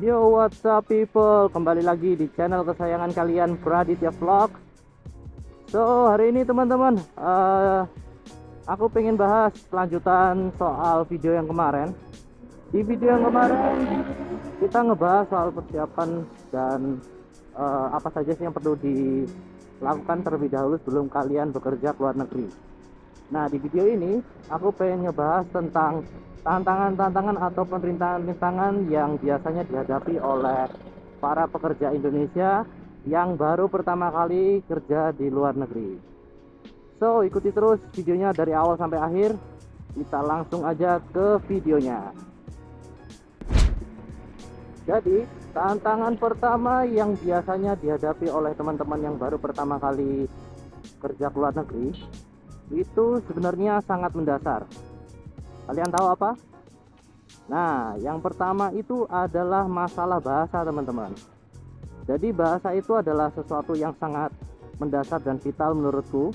Yo, what's up people? Kembali lagi di channel kesayangan kalian, Praditya Vlog. So, hari ini teman-teman, aku pengen bahas lanjutan soal video yang kemarin. Di video yang kemarin, kita ngebahas soal persiapan dan apa saja sih yang perlu dilakukan terlebih dahulu sebelum kalian bekerja ke luar negeri. Nah, di video ini, aku pengen ngebahas tentang tantangan-tantangan atau perintangan-perintangan yang biasanya dihadapi oleh para pekerja Indonesia yang baru pertama kali kerja di luar negeri. So, ikuti terus videonya dari awal sampai akhir. Kita langsung aja ke videonya. Jadi, tantangan pertama yang biasanya dihadapi oleh teman-teman yang baru pertama kali kerja ke luar negeri itu sebenarnya sangat mendasar. Kalian tahu apa? Nah, yang pertama itu adalah masalah bahasa, teman-teman. Jadi bahasa itu adalah sesuatu yang sangat mendasar dan vital menurutku.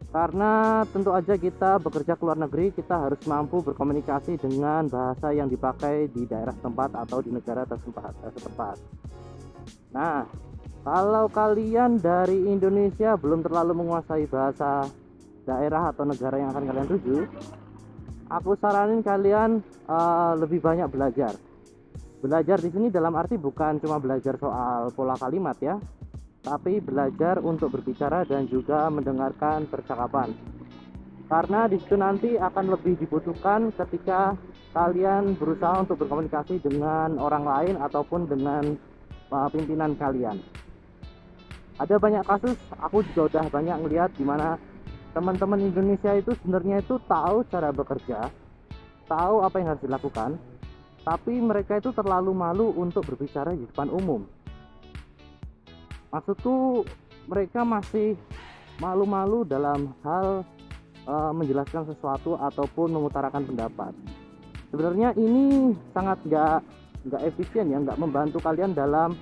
Karena tentu aja kita bekerja ke luar negeri, kita harus mampu berkomunikasi dengan bahasa yang dipakai di daerah tempat atau di negara setempat. Nah, kalau kalian dari Indonesia belum terlalu menguasai bahasa daerah atau negara yang akan kalian tuju, aku saranin kalian lebih banyak belajar. Belajar di sini dalam arti bukan cuma belajar soal pola kalimat ya, tapi belajar untuk berbicara dan juga mendengarkan percakapan. Karena di situ nanti akan lebih dibutuhkan ketika kalian berusaha untuk berkomunikasi dengan orang lain ataupun dengan pimpinan kalian. Ada banyak kasus, aku juga udah banyak ngeliat di mana teman-teman Indonesia itu sebenarnya itu tahu cara bekerja, tahu apa yang harus dilakukan, tapi mereka itu terlalu malu untuk berbicara di depan umum. Maksudku, mereka masih malu-malu dalam hal menjelaskan sesuatu ataupun mengutarakan pendapat. Sebenarnya ini sangat nggak efisien ya, nggak membantu kalian dalam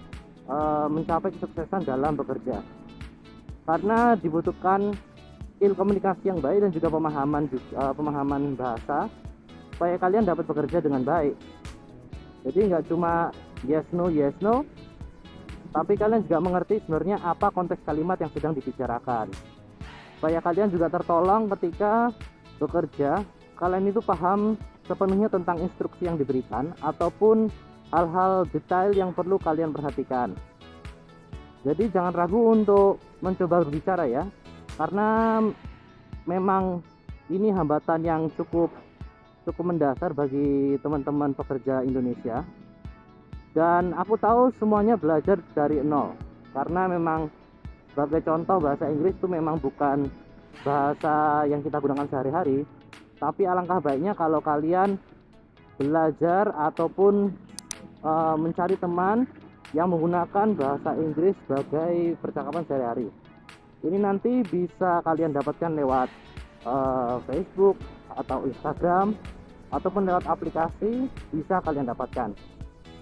mencapai kesuksesan dalam bekerja. Karena dibutuhkan skill komunikasi yang baik dan juga pemahaman bahasa supaya kalian dapat bekerja dengan baik. Jadi nggak cuma yes no, tapi kalian juga mengerti sebenarnya apa konteks kalimat yang sedang dibicarakan. Supaya kalian juga tertolong ketika bekerja, kalian itu paham sepenuhnya tentang instruksi yang diberikan ataupun hal-hal detail yang perlu kalian perhatikan. Jadi jangan ragu untuk mencoba berbicara ya, karena memang ini hambatan yang cukup mendasar bagi teman-teman pekerja Indonesia. Dan aku tahu semuanya belajar dari nol, karena memang sebagai contoh bahasa Inggris itu memang bukan bahasa yang kita gunakan sehari-hari. Tapi alangkah baiknya kalau kalian belajar ataupun mencari teman yang menggunakan bahasa Inggris sebagai percakapan sehari-hari. Ini nanti bisa kalian dapatkan lewat Facebook atau Instagram ataupun lewat aplikasi, bisa kalian dapatkan.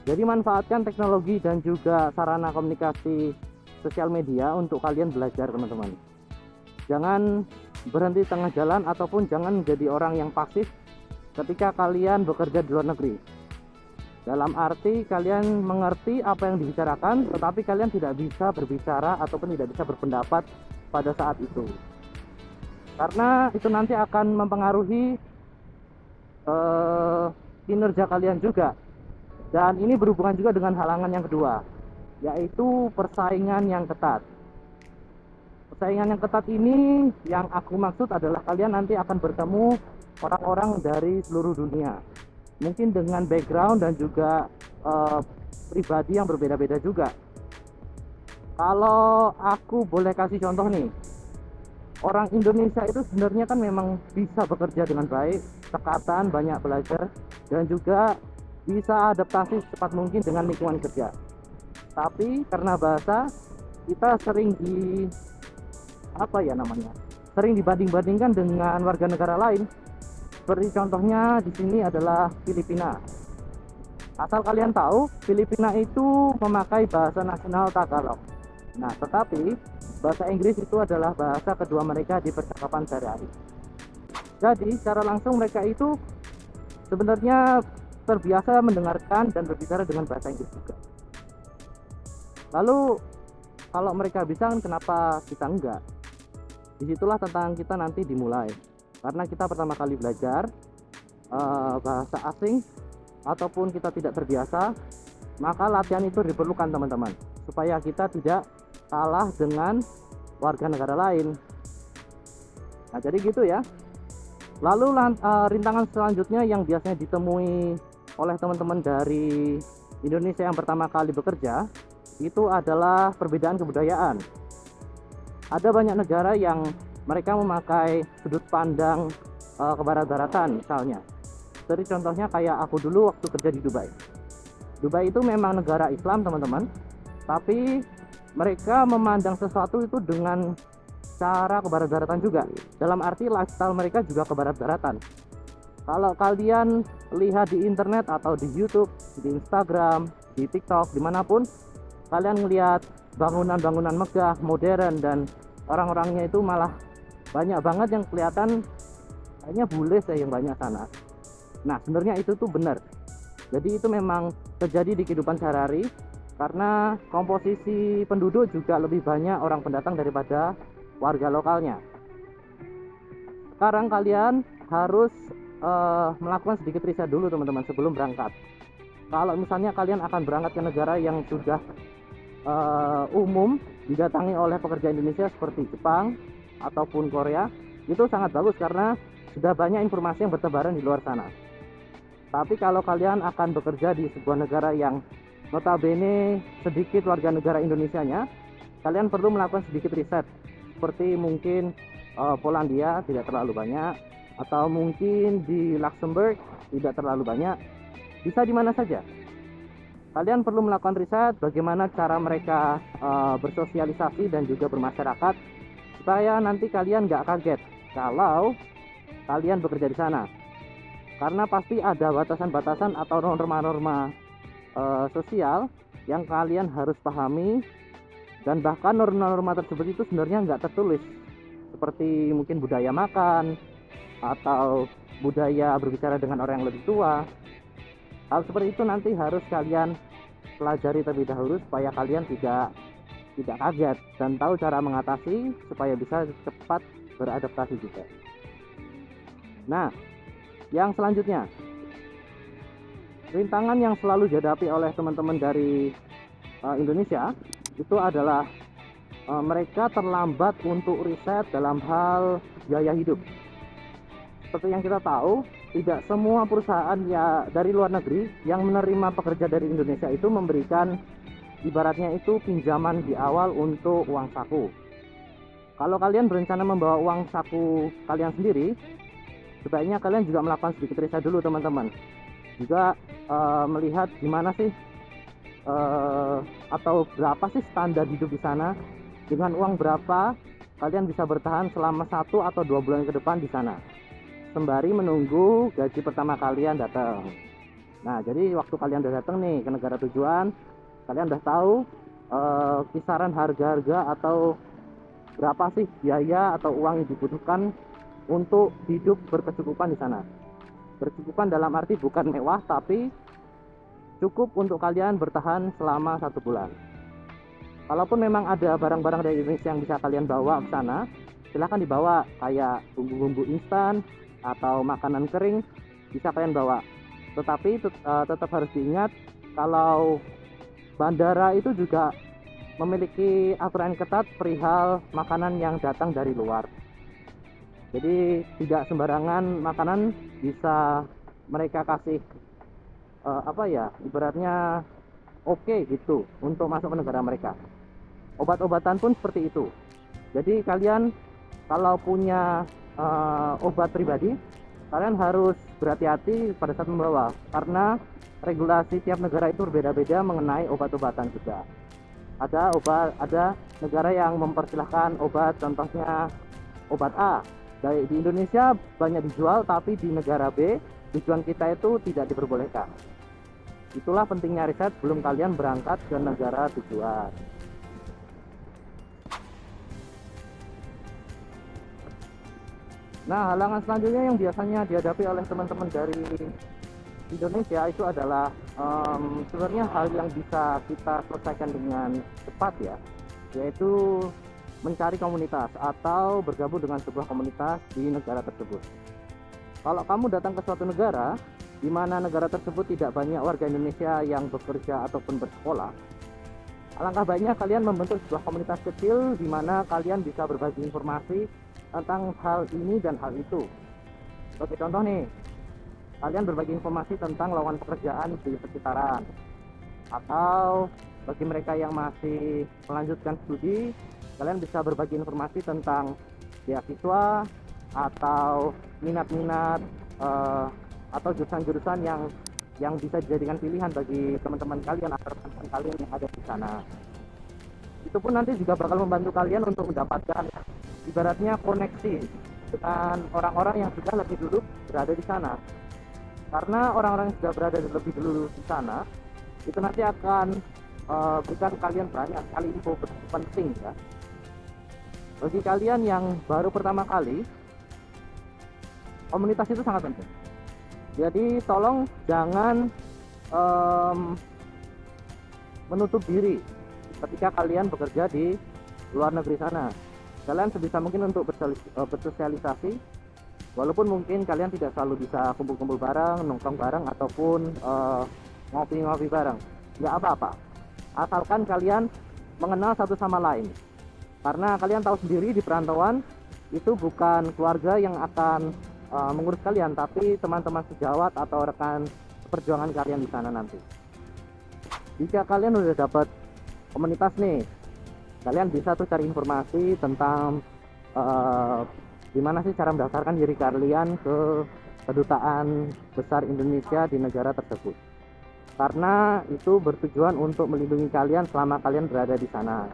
Jadi manfaatkan teknologi dan juga sarana komunikasi sosial media untuk kalian belajar, teman-teman. Jangan berhenti tengah jalan ataupun jangan menjadi orang yang pasif ketika kalian bekerja di luar negeri. Dalam arti kalian mengerti apa yang dibicarakan, tetapi kalian tidak bisa berbicara ataupun tidak bisa berpendapat pada saat itu. Karena itu nanti akan mempengaruhi kinerja kalian juga. Dan ini berhubungan juga dengan halangan yang kedua, yaitu persaingan yang ketat. Persaingan yang ketat ini yang aku maksud adalah kalian nanti akan bertemu orang-orang dari seluruh dunia. Mungkin dengan background dan juga pribadi yang berbeda-beda juga. Kalau aku boleh kasih contoh nih, orang Indonesia itu sebenarnya kan memang bisa bekerja dengan baik, tekatan, banyak belajar, dan juga bisa adaptasi secepat mungkin dengan lingkungan kerja. Tapi karena bahasa, kita sering sering dibanding-bandingkan dengan warga negara lain. Seperti contohnya di sini adalah Filipina. Asal kalian tahu, Filipina itu memakai bahasa nasional Tagalog. Nah, tetapi bahasa Inggris itu adalah bahasa kedua mereka di percakapan sehari-hari. Jadi, secara langsung mereka itu sebenarnya terbiasa mendengarkan dan berbicara dengan bahasa Inggris juga. Lalu kalau mereka bisa, kenapa kita enggak? Disitulah tantangan kita nanti dimulai, karena kita pertama kali belajar bahasa asing ataupun kita tidak terbiasa, maka latihan itu diperlukan teman-teman, supaya kita tidak kalah dengan warga negara lain. Nah jadi gitu ya. Lalu rintangan selanjutnya yang biasanya ditemui oleh teman-teman dari Indonesia yang pertama kali bekerja, itu adalah perbedaan kebudayaan. Ada banyak negara yang mereka memakai sudut pandang kebarat-baratan misalnya. Jadi contohnya kayak aku dulu waktu kerja di Dubai. Dubai itu memang negara Islam teman-teman, tapi mereka memandang sesuatu itu dengan cara kebarat-baratan juga. Dalam arti lifestyle mereka juga kebarat-baratan. Kalau kalian lihat di internet atau di YouTube, di Instagram, di TikTok, dimanapun, kalian melihat bangunan-bangunan megah, modern, dan orang-orangnya itu malah banyak banget yang kelihatan kayaknya bule saya yang banyak sana. Nah sebenarnya itu tuh benar. Jadi itu memang terjadi di kehidupan sehari-hari, karena komposisi penduduk juga lebih banyak orang pendatang daripada warga lokalnya. Sekarang kalian harus melakukan sedikit riset dulu teman-teman sebelum berangkat. Kalau misalnya kalian akan berangkat ke negara yang sudah umum didatangi oleh pekerja Indonesia seperti Jepang ataupun Korea, itu sangat bagus karena sudah banyak informasi yang bertebaran di luar sana. Tapi kalau kalian akan bekerja di sebuah negara yang notabene sedikit warga negara Indonesianya, kalian perlu melakukan sedikit riset, seperti mungkin Polandia tidak terlalu banyak, atau mungkin di Luxembourg tidak terlalu banyak. Bisa di mana saja. Kalian perlu melakukan riset bagaimana cara mereka bersosialisasi dan juga bermasyarakat, supaya nanti kalian nggak kaget kalau kalian bekerja di sana. Karena pasti ada batasan-batasan atau norma-norma sosial yang kalian harus pahami, dan bahkan norma-norma tersebut itu sebenarnya nggak tertulis, seperti mungkin budaya makan atau budaya berbicara dengan orang yang lebih tua. Hal seperti itu nanti harus kalian pelajari terlebih dahulu supaya kalian tidak kaget dan tahu cara mengatasi supaya bisa cepat beradaptasi juga. Nah, yang selanjutnya, rintangan yang selalu dihadapi oleh teman-teman dari Indonesia itu adalah mereka terlambat untuk riset dalam hal biaya hidup. Seperti yang kita tahu, tidak semua perusahaan ya dari luar negeri yang menerima pekerja dari Indonesia itu memberikan ibaratnya itu pinjaman di awal untuk uang saku. Kalau kalian berencana membawa uang saku kalian sendiri, sebaiknya kalian juga melakukan sedikit riset dulu teman-teman. Juga melihat gimana sih atau berapa sih standar hidup di sana. Dengan uang berapa kalian bisa bertahan selama 1 atau 2 bulan ke depan di sana, sembari menunggu gaji pertama kalian datang. Nah jadi waktu kalian udah datang nih ke negara tujuan, kalian udah tahu kisaran harga-harga atau berapa sih biaya atau uang yang dibutuhkan untuk hidup berkecukupan di sana. Berkecukupan dalam arti bukan mewah, tapi cukup untuk kalian bertahan selama 1 bulan. Kalaupun memang ada barang-barang dari Indonesia yang bisa kalian bawa ke sana, silahkan dibawa, kayak bumbu-bumbu instan atau makanan kering bisa kalian bawa. Tetapi tetap harus diingat kalau bandara itu juga memiliki aturan ketat perihal makanan yang datang dari luar. Jadi tidak sembarangan makanan bisa mereka kasih ibaratnya oke gitu untuk masuk ke negara mereka. Obat-obatan pun seperti itu. Jadi kalian kalau punya obat pribadi, kalian harus berhati-hati pada saat membawa, karena regulasi tiap negara itu berbeda-beda mengenai obat-obatan juga. Ada negara yang mempersilahkan obat, contohnya obat A di Indonesia banyak dijual, tapi di negara B tujuan kita itu tidak diperbolehkan. Itulah pentingnya riset sebelum kalian berangkat ke negara tujuan. Nah, halangan selanjutnya yang biasanya dihadapi oleh teman-teman dari Indonesia itu adalah sebenarnya hal yang bisa kita selesaikan dengan cepat ya, yaitu mencari komunitas atau bergabung dengan sebuah komunitas di negara tersebut. Kalau kamu datang ke suatu negara di mana negara tersebut tidak banyak warga Indonesia yang bekerja ataupun bersekolah, alangkah baiknya kalian membentuk sebuah komunitas kecil di mana kalian bisa berbagi informasi tentang hal ini dan hal itu. Sebagai contoh nih, kalian berbagi informasi tentang lowongan pekerjaan di sekitaran, atau bagi mereka yang masih melanjutkan studi, kalian bisa berbagi informasi tentang beasiswa atau minat-minat atau jurusan-jurusan yang bisa dijadikan pilihan bagi teman-teman kalian atau rekan-rekan kalian yang ada di sana. Itu pun nanti juga bakal membantu kalian untuk mendapatkan ibaratnya koneksi dengan orang-orang yang sudah lebih dulu berada di sana. Karena orang-orang yang sudah berada lebih dulu di sana itu nanti akan berikan kalian banyak sekali info penting ya. Bagi kalian yang baru pertama kali, komunitas itu sangat penting. Jadi tolong jangan menutup diri ketika kalian bekerja di luar negeri sana. Kalian sebisa mungkin untuk bersosialisasi. Walaupun mungkin kalian tidak selalu bisa kumpul-kumpul bareng, nongkrong bareng, ataupun ngopi-ngopi bareng, nggak apa-apa. Asalkan kalian mengenal satu sama lain. Karena kalian tahu sendiri di perantauan itu bukan keluarga yang akan mengurus kalian, tapi teman-teman sejawat atau rekan perjuangan kalian di sana nanti. Jika kalian udah dapat komunitas nih, kalian bisa tuh cari informasi tentang gimana sih cara mendaftarkan diri kalian ke kedutaan besar Indonesia di negara tersebut. Karena itu bertujuan untuk melindungi kalian selama kalian berada di sana.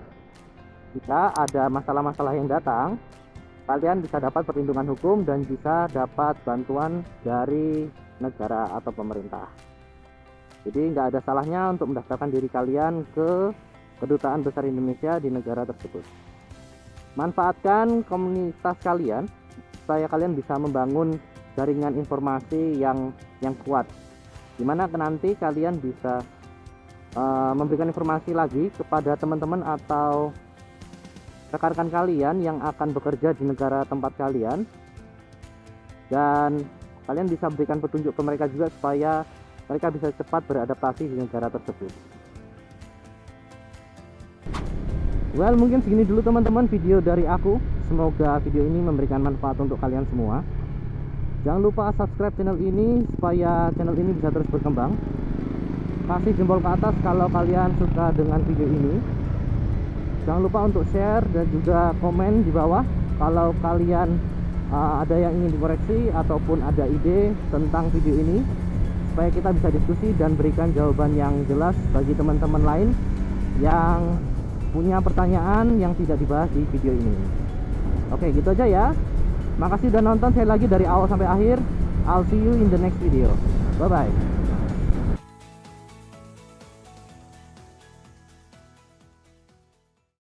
Jika ada masalah-masalah yang datang, kalian bisa dapat perlindungan hukum dan bisa dapat bantuan dari negara atau pemerintah. Jadi nggak ada salahnya untuk mendaftarkan diri kalian ke kedutaan besar Indonesia di negara tersebut. Manfaatkan komunitas kalian supaya kalian bisa membangun jaringan informasi yang kuat, dimana nanti kalian bisa memberikan informasi lagi kepada teman-teman atau rekan-rekan kalian yang akan bekerja di negara tempat kalian, dan kalian bisa berikan petunjuk ke mereka juga supaya mereka bisa cepat beradaptasi di negara tersebut. Well, mungkin segini dulu teman-teman video dari aku. Semoga video ini memberikan manfaat untuk kalian semua. Jangan lupa subscribe channel ini supaya channel ini bisa terus berkembang. Kasih jempol ke atas kalau kalian suka dengan video ini. Jangan lupa untuk share dan juga komen di bawah kalau kalian ada yang ingin dikoreksi ataupun ada ide tentang video ini, supaya kita bisa diskusi dan berikan jawaban yang jelas bagi teman-teman lain yang punya pertanyaan yang tidak dibahas di video ini. Oke, gitu aja ya. Makasih udah nonton saya lagi dari awal sampai akhir. I'll see you in the next video. Bye bye.